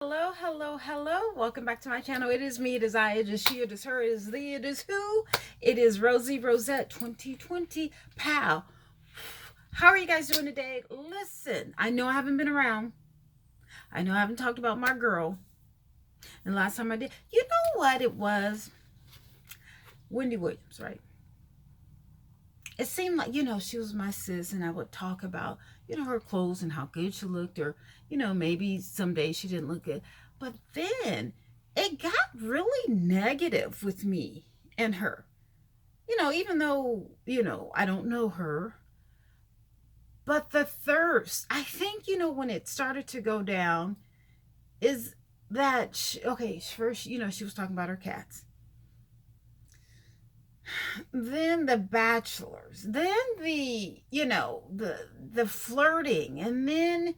Hello, hello, hello. Welcome back to my channel. It is me, it is I, it is she, it is her, it is thee, it is who. It is Rosie Rosette 2020. Pow. How are you guys doing today? Listen, I know I haven't been around. I know I haven't talked about my girl. And last time I did, you know what it was? Wendy Williams, right? It seemed like, she was my sis, and I would talk about, her clothes and how good she looked, or, maybe some days she didn't look good. But then it got really negative with me and her. Even though, I don't know her, but the thirst, I think, when it started to go down, is that, first, she was talking about her cats. Then the bachelors, then the flirting, and then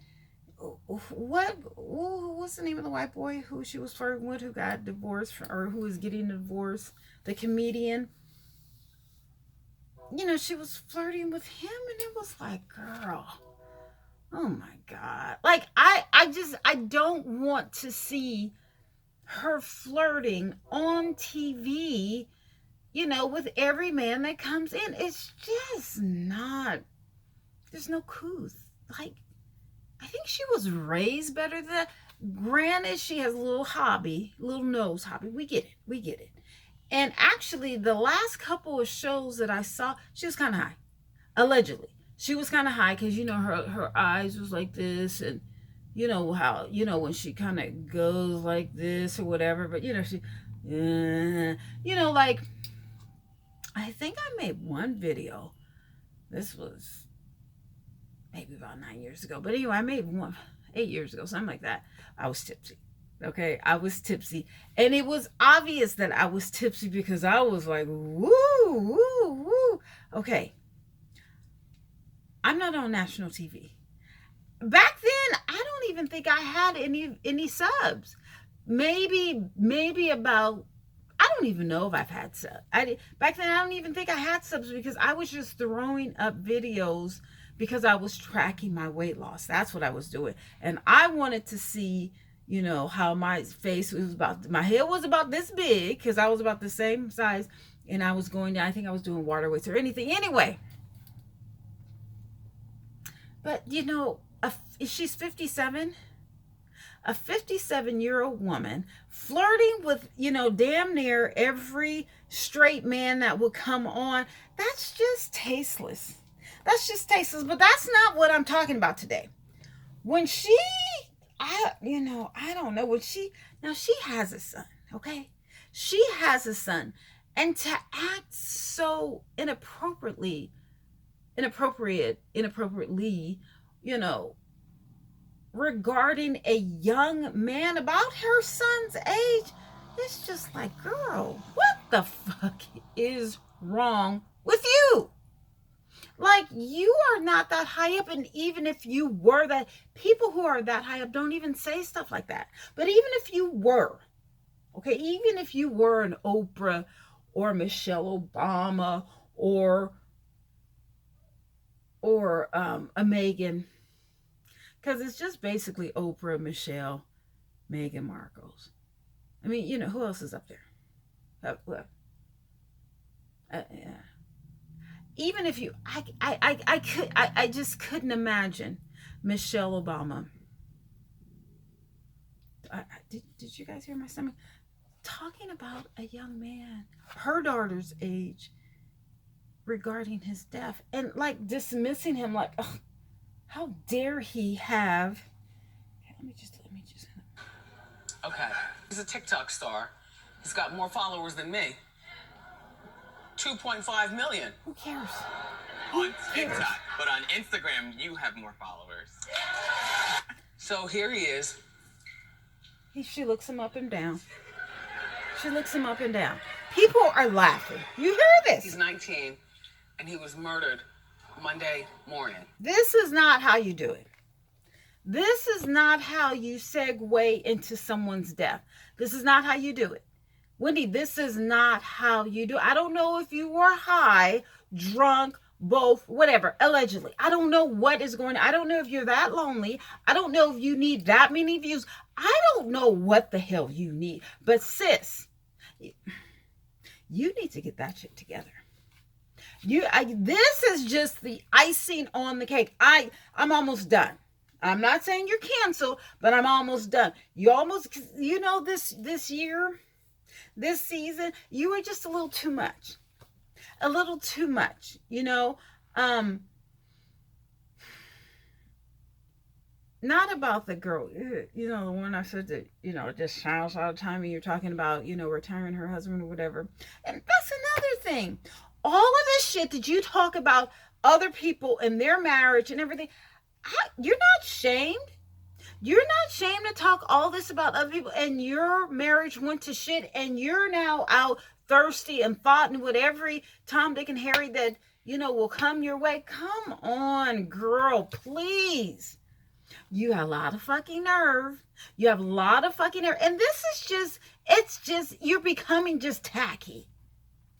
what's the name of the white boy who she was flirting with, who got divorced or who was getting a divorce, the comedian. She was flirting with him, and it was like, girl, oh my god. Like, I don't want to see her flirting on TV, with every man that comes in. It's just not, there's no couth. Like, I think she was raised better than that. Granted, she has a little hobby, little nose hobby. We get it. And actually, the last couple of shows that I saw, she was kind of high. Allegedly. She was kind of high because, her eyes was like this, and how, when she kind of goes like this or whatever, but, she, like, I think I made one video. This was maybe about 9 years ago. But anyway, I made one 8 years ago, something like that. I was tipsy. Okay, I was tipsy. And it was obvious that I was tipsy because I was like, woo, woo, woo. Okay. I'm not on national TV. Back then, I don't even think I had any subs. Maybe about, I don't even know if I've had subs. Back then, I don't even think I had subs because I was just throwing up videos because I was tracking my weight loss. That's what I was doing. And I wanted to see, how my face was my head was about this big because I was about the same size, and I was going down. I think I was doing water weights or anything. Anyway. But, she's 57. A 57-year-old woman flirting with, damn near every straight man that would come on. That's just tasteless. But that's not what I'm talking about today. When I don't know. She has a son, okay? She has a son. And to act so inappropriately, regarding a young man about her son's age, it's just like, girl, what the fuck is wrong with you? Like, you are not that high up, and even if you were that, people who are that high up don't even say stuff like that. But even if you were, okay, even if you were an Oprah or Michelle Obama or a Meghan, because it's just basically Oprah, Michelle, Meghan Markles. I mean, who else is up there? Yeah. Even if you, I just couldn't imagine Michelle Obama. Did you guys hear my stomach? Talking about a young man, her daughter's age, regarding his death, and like dismissing him, like, ugh, how dare he have. Let me just. Okay, he's a TikTok star. He's got more followers than me. 2.5 million. Who cares? On TikTok, but on Instagram, you have more followers. So here he is. She looks him up and down. People are laughing. You hear this? He's 19, and he was murdered Monday morning. This is not how you do it. This is not how you segue into someone's death. This is not how you do it. Wendy, this is not how you do it. I don't know if you were high, drunk, both, whatever, allegedly. I don't know what is going on. I don't know if you're that lonely. I don't know if you need that many views. I don't know what the hell you need. But sis, you need to get that shit together. This is just the icing on the cake. I'm almost done. I'm not saying you're canceled, but I'm almost done. This year, this season, you were just a little too much. A little too much, not about the girl, the one I said that, just shouts all the time, and you're talking about, retiring her husband or whatever. And that's another thing. All of this shit that you talk about other people and their marriage and everything, you're not shamed. You're not shamed to talk all this about other people, and your marriage went to shit, and you're now out thirsty and fighting with every Tom, Dick, and Harry that, will come your way. Come on, girl, please. You have a lot of fucking nerve. You have a lot of fucking nerve. And this is you're becoming just tacky.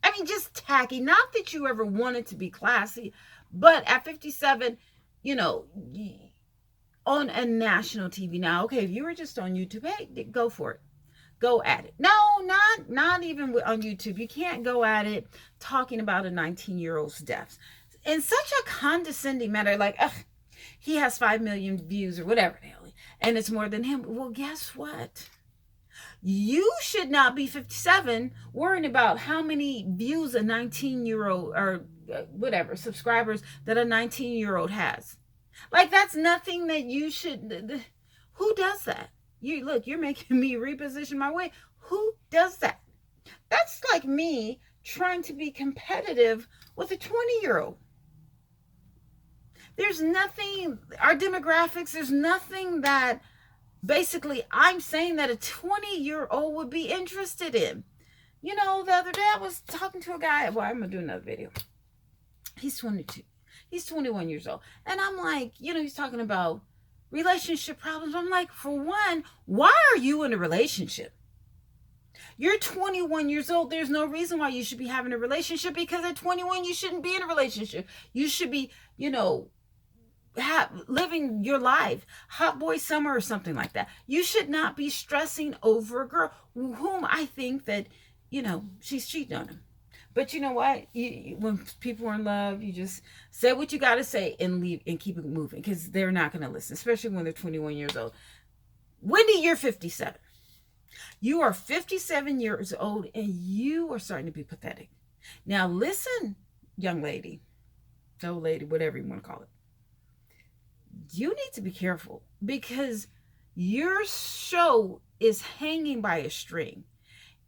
I mean, just tacky. Not that you ever wanted to be classy, but at 57, on a national TV now. Okay, if you were just on YouTube, hey, go for it. Go at it. No, not even on YouTube. You can't go at it talking about a 19-year-old's death in such a condescending manner, like, he has 5 million views or whatever the hell, and it's more than him. Well, guess what? You should not be 57 worrying about how many views a 19-year-old or whatever subscribers that a 19-year-old has. Like, that's nothing that you should. Who does that? You're making me reposition my way. Who does that? That's like me trying to be competitive with a 20-year-old. There's nothing, our demographics, there's nothing that basically I'm saying that a 20-year-old would be interested in. The other day I was talking to a guy. Well, I'm going to do another video. He's 22. He's 21 years old. And I'm like, he's talking about relationship problems. I'm like, for one, why are you in a relationship? You're 21 years old. There's no reason why you should be having a relationship, because at 21, you shouldn't be in a relationship. You should be, living your life, hot boy summer or something like that. You should not be stressing over a girl whom I think that, she's cheating on him. But you know what? When people are in love, you just say what you got to say and leave and keep it moving, because they're not going to listen, especially when they're 21 years old. Wendy, you're 57. You are 57 years old, and you are starting to be pathetic. Now, listen, young lady, old lady, whatever you want to call it. You need to be careful, because your show is hanging by a string.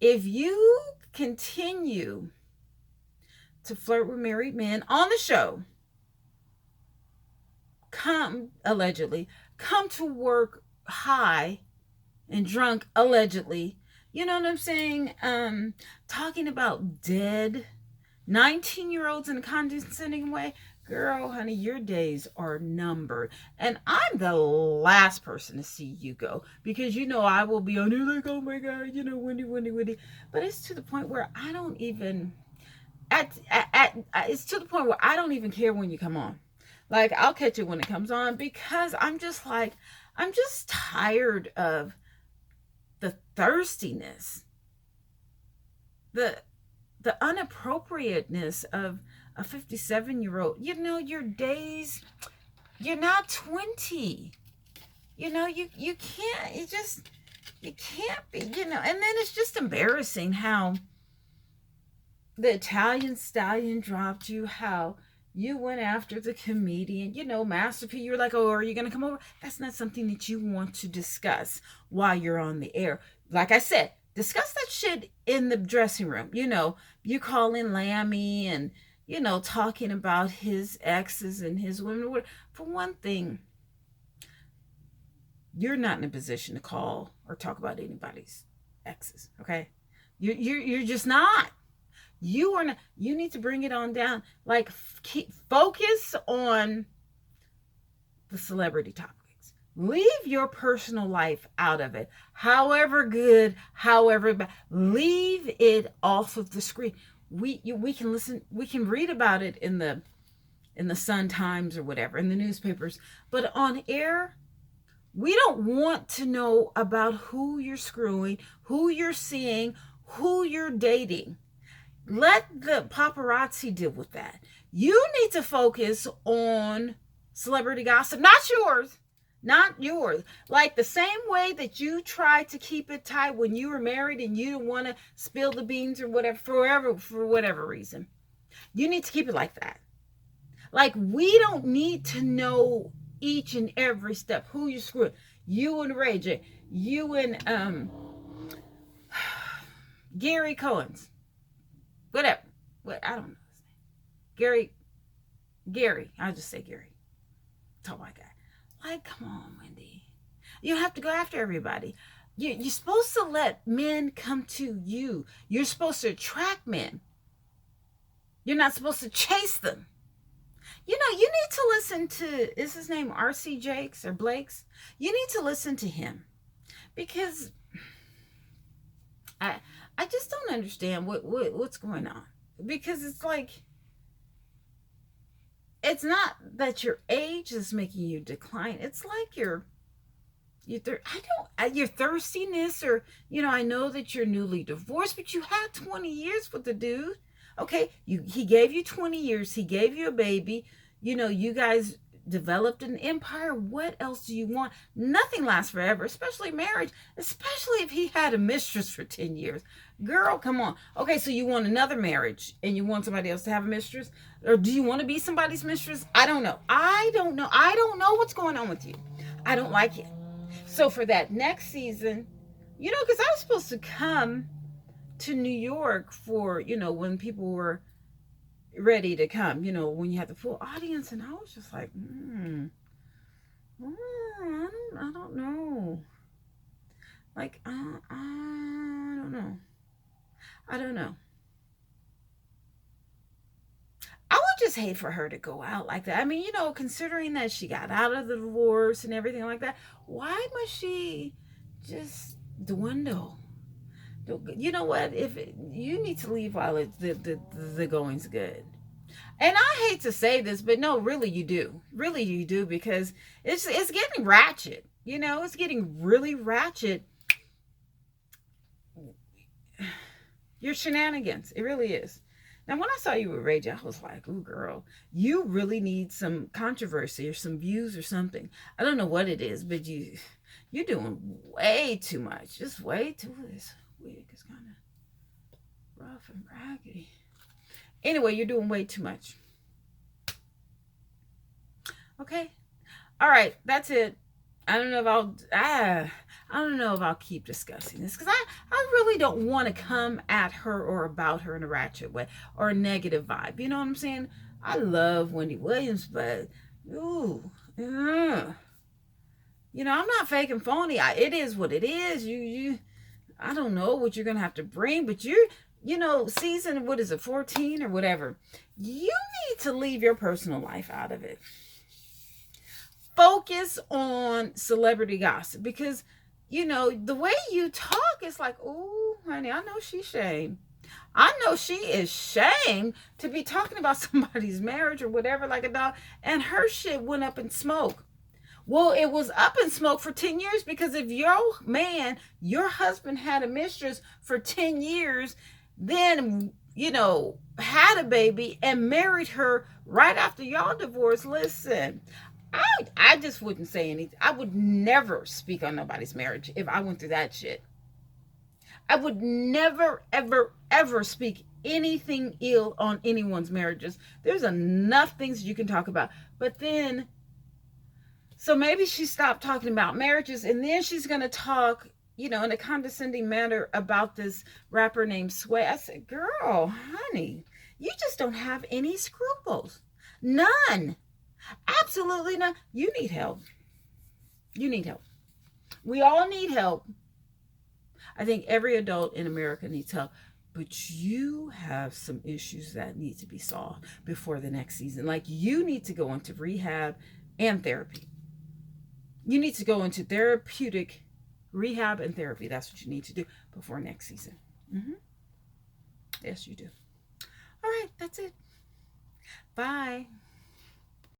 If you continue to flirt with married men on the show, allegedly come to work high and drunk, allegedly, you know what I'm saying, talking about dead 19-year-olds in a condescending way, girl, honey, your days are numbered. And I'm the last person to see you go, because I will be on here like, oh my God, Wendy. But it's to the point where I don't even it's to the point where I don't even care when you come on. Like, I'll catch it when it comes on, because I'm just tired of the thirstiness, the inappropriateness of a 57-year-old. Your days, you're not 20. You can't be, and then it's just embarrassing how the Italian stallion dropped you, how you went after the comedian, Master P. You're like, oh, are you going to come over? That's not something that you want to discuss while you're on the air. Like I said, discuss that shit in the dressing room. You call in Lammy and, talking about his exes and his women. For one thing, you're not in a position to call or talk about anybody's exes, okay? You're just not. You are not. You need to bring it on down. Like, focus on the celebrity topics. Leave your personal life out of it. However good, however bad, leave it off of the screen. We can listen. We can read about it in the in the Sun Times or whatever, in the newspapers. But on air, we don't want to know about who you're screwing, who you're seeing, who you're dating. Let the paparazzi deal with that. You need to focus on celebrity gossip, not yours. Not yours. Like the same way that you tried to keep it tight when you were married and you didn't want to spill the beans or whatever, for whatever reason. You need to keep it like that. Like, we don't need to know each and every step. Who you screwing. You and Ray J. You and Gary Cohen's. Whatever. I don't know his name. Gary. I'll just say Gary. Tall white guy. Like, come on, Wendy. You have to go after everybody. You're supposed to let men come to you. You're supposed to attract men. You're not supposed to chase them. You know, you need to listen to, is his name R.C. Jakes or Blake's? You need to listen to him. Because I just don't understand what's going on. Because it's like, it's not that your age is making you decline. It's like your thirstiness, or, you know, I know that you're newly divorced, but you had 20 years with the dude. Okay, he gave you 20 years. He gave you a baby. You know, you guys developed an empire. What else do you want? Nothing lasts forever, especially marriage, especially if he had a mistress for 10 years. Girl, come on. Okay, so you want another marriage and you want somebody else to have a mistress? Or do you want to be somebody's mistress? I don't know. I don't know what's going on with you. I don't like it. So for that next season, you know, because I was supposed to come to New York for, you know, when people were ready to come, you know, when you had the full audience, and I was just like, I don't know. Like, I don't know. I don't know. I would just hate for her to go out like that. I mean, you know, considering that she got out of the divorce and everything like that, why must she just dwindle? You know what? You need to leave while the going's good. And I hate to say this, but no, really you do. Really you do, because it's getting ratchet. You know, it's getting really ratchet. Your shenanigans. It really is. Now, when I saw you with Ray J, I was like, ooh, girl, you really need some controversy or some views or something. I don't know what it is, but you're doing way too much. Just way too. This wig is kind of rough and raggedy. Anyway, you're doing way too much. Okay. All right. That's it. I don't know if I'll keep discussing this, because I really don't want to come at her or about her in a ratchet way or a negative vibe. You know what I'm saying? I love Wendy Williams, but ooh, you know, I'm not fake and phony. It is what it is. I don't know what you're gonna have to bring, but you know, season, what is it, 14 or whatever? You need to leave your personal life out of it. Focus on celebrity gossip, because, you know, the way you talk is like, ooh, honey, I know she's shamed. I know she is shamed to be talking about somebody's marriage or whatever like a dog, and her shit went up in smoke. Well, it was up in smoke for 10 years, because if your husband had a mistress for 10 years, then, you know, had a baby and married her right after y'all divorced, listen, I just wouldn't say anything. I would never speak on nobody's marriage if I went through that shit. I would never, ever, ever speak anything ill on anyone's marriages. There's enough things you can talk about. But then, so maybe she stopped talking about marriages, and then she's going to talk, you know, in a condescending manner about this rapper named Sway. I said, girl, honey, you just don't have any scruples. None. Absolutely not. You need help. You need help. We all need help. I think every adult in America needs help. But you have some issues that need to be solved before the next season. Like, you need to go into rehab and therapy. You need to go into therapeutic rehab and therapy. That's what you need to do before next season. Yes, you do. All right, that's it. Bye.